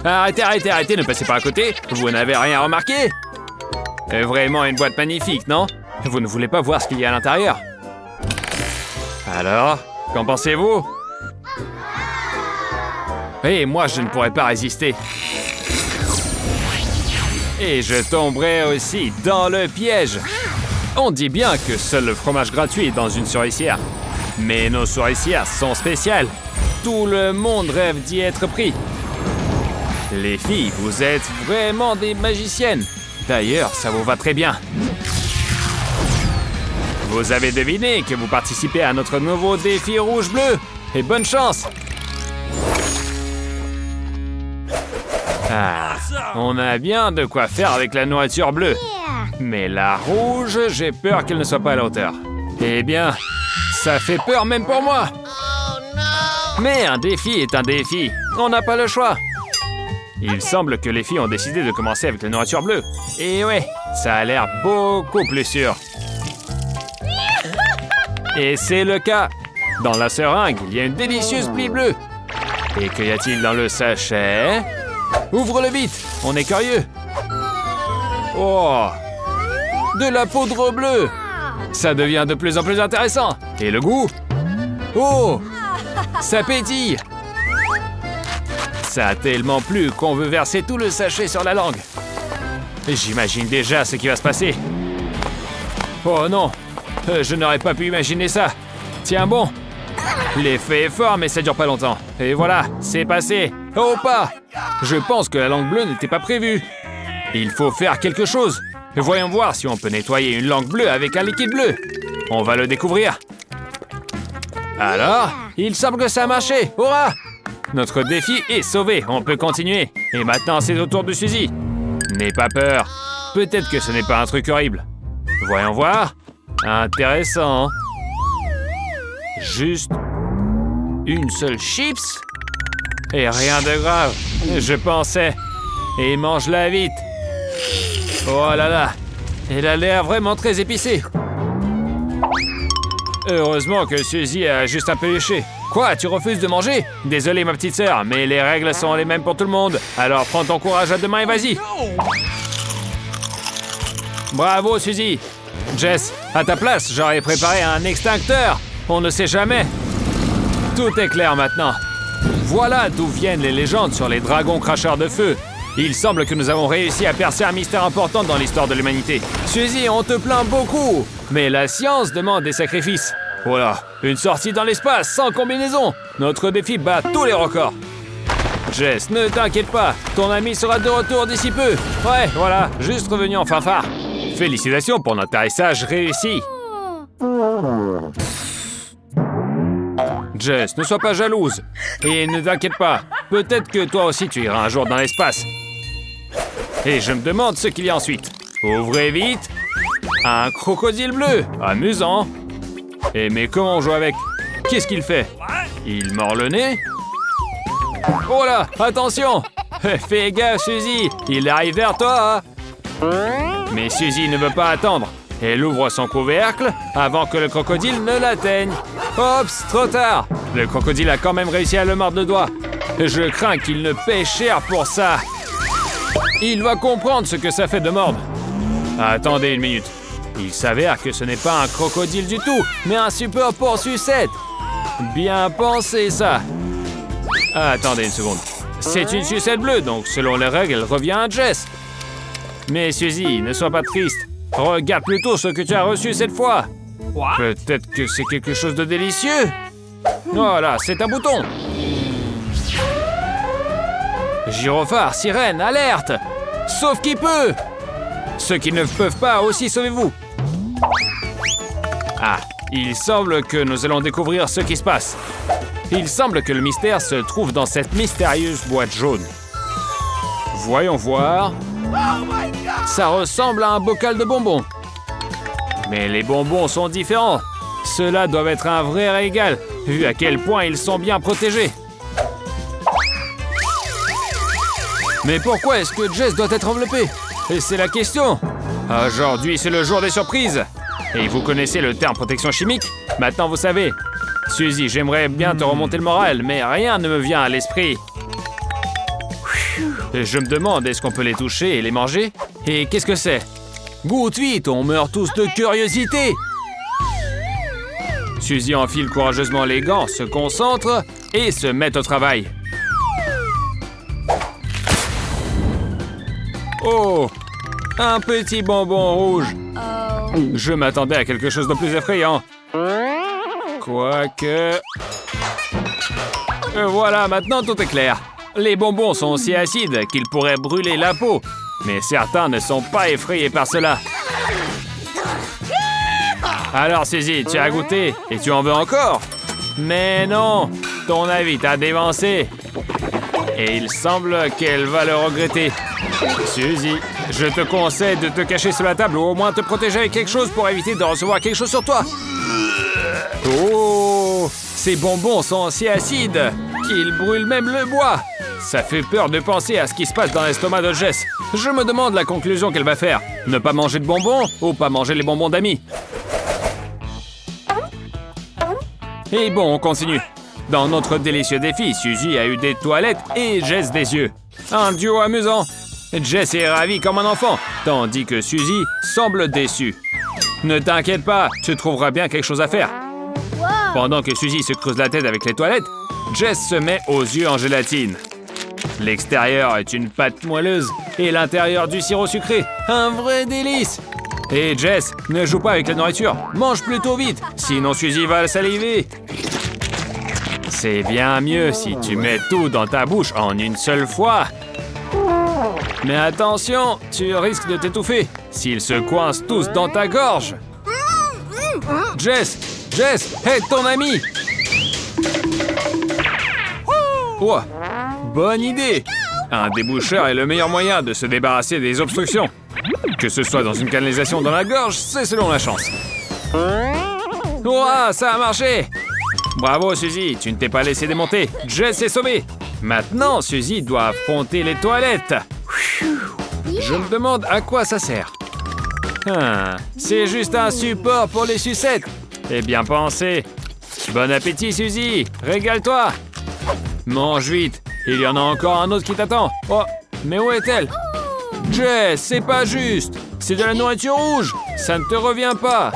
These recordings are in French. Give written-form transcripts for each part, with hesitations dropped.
Arrêtez, ne passez pas à côté. Vous n'avez rien remarqué? Vraiment une boîte magnifique, non? Vous ne voulez pas voir ce qu'il y a à l'intérieur? Alors, qu'en pensez-vous? Et moi, je ne pourrais pas résister. Et je tomberai aussi dans le piège. On dit bien que seul le fromage gratuit est dans une souricière. Mais nos souricières sont spéciales. Tout le monde rêve d'y être pris. Les filles, vous êtes vraiment des magiciennes. D'ailleurs, ça vous va très bien. Vous avez deviné que vous participez à notre nouveau défi rouge-bleu. Et bonne chance! Ah, on a bien de quoi faire avec la nourriture bleue. Mais la rouge, j'ai peur qu'elle ne soit pas à la hauteur. Eh bien, ça fait peur même pour moi. Mais un défi est un défi. On n'a pas le choix. Il semble que les filles ont décidé de commencer avec la nourriture bleue. Et ouais, ça a l'air beaucoup plus sûr. Et c'est le cas. Dans la seringue, il y a une délicieuse plie bleue. Et qu'y a-t-il dans le sachet? Ouvre-le vite, on est curieux. Oh, de la poudre bleue. Ça devient de plus en plus intéressant. Et le goût? Oh, ça pétille. Ça a tellement plu qu'on veut verser tout le sachet sur la langue. J'imagine déjà ce qui va se passer. Oh non, je n'aurais pas pu imaginer ça. Tiens bon. L'effet est fort, mais ça dure pas longtemps. Et voilà, c'est passé. Oh pas! Je pense que la langue bleue n'était pas prévue. Il faut faire quelque chose. Voyons voir si on peut nettoyer une langue bleue avec un liquide bleu. On va le découvrir. Alors, il semble que ça a marché. Hurrah! Notre défi est sauvé. On peut continuer. Et maintenant, c'est au tour de Suzy. N'aie pas peur. Peut-être que ce n'est pas un truc horrible. Voyons voir. Intéressant. Juste une seule chips? Et rien de grave. Je pensais. Et mange-la vite. Oh là là. Elle a l'air vraiment très épicée. Heureusement que Suzy a juste un peu léché. Quoi, tu refuses de manger? Désolé ma petite sœur, mais les règles sont les mêmes pour tout le monde. Alors prends ton courage à deux mains et vas-y. Bravo Suzy. Jess, à ta place, j'aurais préparé un extincteur. On ne sait jamais. Tout est clair maintenant. Voilà d'où viennent les légendes sur les dragons cracheurs de feu. Il semble que nous avons réussi à percer un mystère important dans l'histoire de l'humanité. Suzy, on te plaint beaucoup, mais la science demande des sacrifices. Voilà, une sortie dans l'espace sans combinaison. Notre défi bat tous les records. Jess, ne t'inquiète pas, ton ami sera de retour d'ici peu. Ouais, voilà, juste revenu en fanfare. Félicitations pour notre atterrissage réussi. Jess, ne sois pas jalouse. Et ne t'inquiète pas, peut-être que toi aussi tu iras un jour dans l'espace. Et je me demande ce qu'il y a ensuite. Ouvrez vite. Un crocodile bleu. Amusant. Et mais comment on joue avec? Qu'est-ce qu'il fait? Il mord le nez? Oh là, attention. Fais gaffe, Suzy. Il arrive vers toi. Mais Suzy ne veut pas attendre. Elle ouvre son couvercle avant que le crocodile ne l'atteigne. Oups, trop tard. Le crocodile a quand même réussi à le mordre le doigt. Je crains qu'il ne paie cher pour ça. Il va comprendre ce que ça fait de mordre. Attendez une minute. Il s'avère que ce n'est pas un crocodile du tout, mais un super porc sucette. Bien pensé ça. Attendez une seconde. C'est une sucette bleue, donc selon les règles, elle revient à Jess. Mais Suzy, ne sois pas triste. Regarde plutôt ce que tu as reçu cette fois. Peut-être que c'est quelque chose de délicieux. Voilà, c'est un bouton. Gyrophare, sirène, alerte. Sauve qui peut. Ceux qui ne peuvent pas aussi, sauvez-vous. Ah, il semble que nous allons découvrir ce qui se passe. Il semble que le mystère se trouve dans cette mystérieuse boîte jaune. Voyons voir. Ça ressemble à un bocal de bonbons. Mais les bonbons sont différents. Ceux-là doivent être un vrai régal, vu à quel point ils sont bien protégés. Mais pourquoi est-ce que Jess doit être enveloppée? Et c'est la question. Aujourd'hui, c'est le jour des surprises. Et vous connaissez le terme protection chimique? Maintenant, vous savez. Suzy, j'aimerais bien te remonter le moral, mais rien ne me vient à l'esprit. Et je me demande, est-ce qu'on peut les toucher et les manger? Et qu'est-ce que c'est? Goûte vite, on meurt tous de curiosité! Suzy enfile courageusement les gants, se concentre et se met au travail. Oh! Un petit bonbon rouge. Je m'attendais à quelque chose de plus effrayant. Quoique... Voilà, maintenant tout est clair. Les bonbons sont si acides qu'ils pourraient brûler la peau. Mais certains ne sont pas effrayés par cela. Alors Suzy, tu as goûté et tu en veux encore? Mais non, ton avis t'a dévancé. Et il semble qu'elle va le regretter. Suzy, je te conseille de te cacher sous la table ou au moins te protéger avec quelque chose pour éviter de recevoir quelque chose sur toi. Oh, ces bonbons sont si acides qu'ils brûlent même le bois. Ça fait peur de penser à ce qui se passe dans l'estomac de Jess. Je me demande la conclusion qu'elle va faire. Ne pas manger de bonbons ou pas manger les bonbons d'amis. Et bon, on continue. Dans notre délicieux défi, Suzy a eu des toilettes et Jess des yeux. Un duo amusant. Jess est ravie comme un enfant, tandis que Suzy semble déçue. Ne t'inquiète pas, tu trouveras bien quelque chose à faire. Pendant que Suzy se creuse la tête avec les toilettes, Jess se met aux yeux en gélatine. L'extérieur est une pâte moelleuse et l'intérieur du sirop sucré. Un vrai délice! Et Jess, ne joue pas avec la nourriture. Mange plutôt vite, sinon Suzy va saliver. C'est bien mieux si tu mets tout dans ta bouche en une seule fois. Mais attention, tu risques de t'étouffer s'ils se coincent tous dans ta gorge. Jess, aide ton ami. Oh, bonne idée. Un déboucheur est le meilleur moyen de se débarrasser des obstructions. Que ce soit dans une canalisation dans la gorge, c'est selon la chance. Ouah, ça a marché! Bravo Suzy, tu ne t'es pas laissé démonter. Jess est sauvée. Maintenant, Suzy doit affronter les toilettes. Je me demande à quoi ça sert. C'est juste un support pour les sucettes. Eh bien pensé. Bon appétit Suzy, régale-toi. Mange vite, il y en a encore un autre qui t'attend. Oh, mais où est-elle? Jess, c'est pas juste. C'est de la nourriture rouge. Ça ne te revient pas.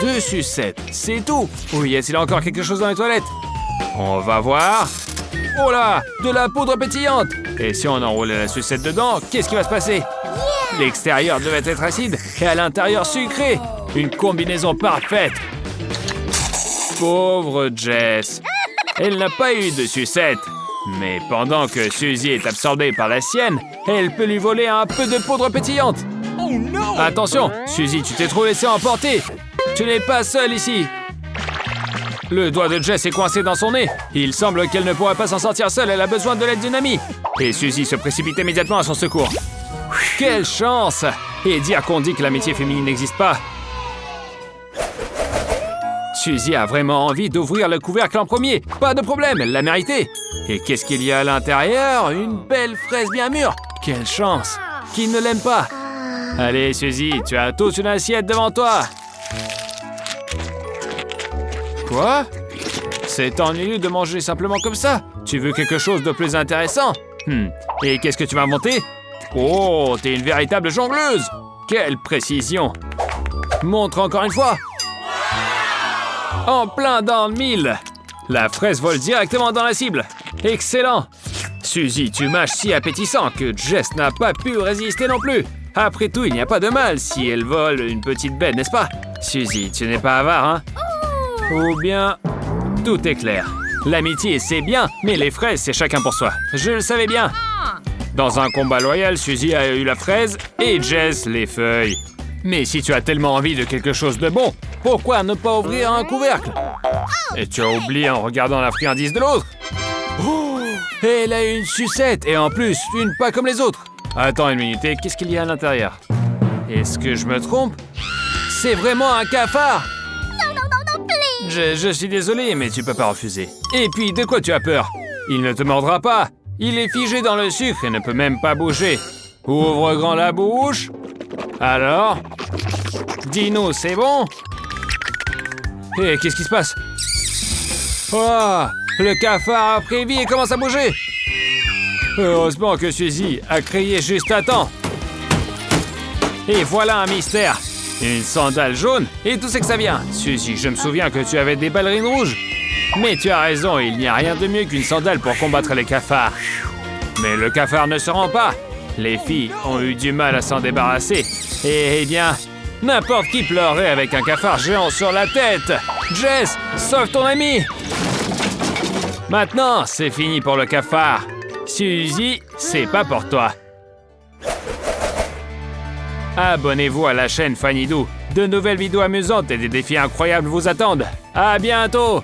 2 sucettes, c'est tout. Ou y a-t-il encore quelque chose dans les toilettes? On va voir. Oh là, de la poudre pétillante. Et si on enroulait la sucette dedans, qu'est-ce qui va se passer? L'extérieur devait être acide et à l'intérieur sucré. Une combinaison parfaite. Pauvre Jess. Elle n'a pas eu de sucette. Mais pendant que Suzy est absorbée par la sienne, elle peut lui voler un peu de poudre pétillante. Oh non! Attention, Suzy, tu t'es trop laissé emporter. Tu n'es pas seule ici. Le doigt de Jess est coincé dans son nez. Il semble qu'elle ne pourra pas s'en sortir seule, elle a besoin de l'aide d'une amie. Et Suzy se précipite immédiatement à son secours. Quelle chance! Et dire qu'on dit que l'amitié féminine n'existe pas. Suzy a vraiment envie d'ouvrir le couvercle en premier. Pas de problème, elle l'a mérité. Et qu'est-ce qu'il y a à l'intérieur? Une belle fraise bien mûre. Quelle chance! Qui ne l'aime pas? Allez, Suzy, tu as toute une assiette devant toi. Quoi? C'est ennuyeux de manger simplement comme ça. Tu veux quelque chose de plus intéressant? Et qu'est-ce que tu vas monter? Oh, t'es une véritable jongleuse! Quelle précision! Montre encore une fois! En plein dans le mille! La fraise vole directement dans la cible! Excellent! Suzy, tu mâches si appétissant que Jess n'a pas pu résister non plus! Après tout, il n'y a pas de mal si elle vole une petite bête, n'est-ce pas? Suzy, tu n'es pas avare, hein? Ou bien... Tout est clair. L'amitié, c'est bien, mais les fraises, c'est chacun pour soi. Je le savais bien. Dans un combat loyal, Suzy a eu la fraise et Jess les feuilles. Mais si tu as tellement envie de quelque chose de bon, pourquoi ne pas ouvrir un couvercle? Et tu as oublié en regardant la friandise de l'autre. Oh, elle a une sucette et en plus, une pas comme les autres. Attends une minute, et qu'est-ce qu'il y a à l'intérieur? Est-ce que je me trompe? C'est vraiment un cafard! Je suis désolé, mais tu peux pas refuser. Et puis, de quoi tu as peur? Il ne te mordra pas. Il est figé dans le sucre et ne peut même pas bouger. Ouvre grand la bouche. Alors? Dis-nous, c'est bon? Hé, qu'est-ce qui se passe? Oh, le cafard a pris vie et commence à bouger. Heureusement que Suzy a crié juste à temps. Et voilà un mystère. Une sandale jaune? Et d'où c'est que ça vient? Suzy, je me souviens que tu avais des ballerines rouges. Mais tu as raison, il n'y a rien de mieux qu'une sandale pour combattre les cafards. Mais le cafard ne se rend pas. Les filles ont eu du mal à s'en débarrasser. Et eh bien, n'importe qui pleurait avec un cafard géant sur la tête. Jess, sauve ton ami! Maintenant, c'est fini pour le cafard. Suzy, c'est pas pour toi. Abonnez-vous à la chaîne Fanny Doo. De nouvelles vidéos amusantes et des défis incroyables vous attendent. À bientôt!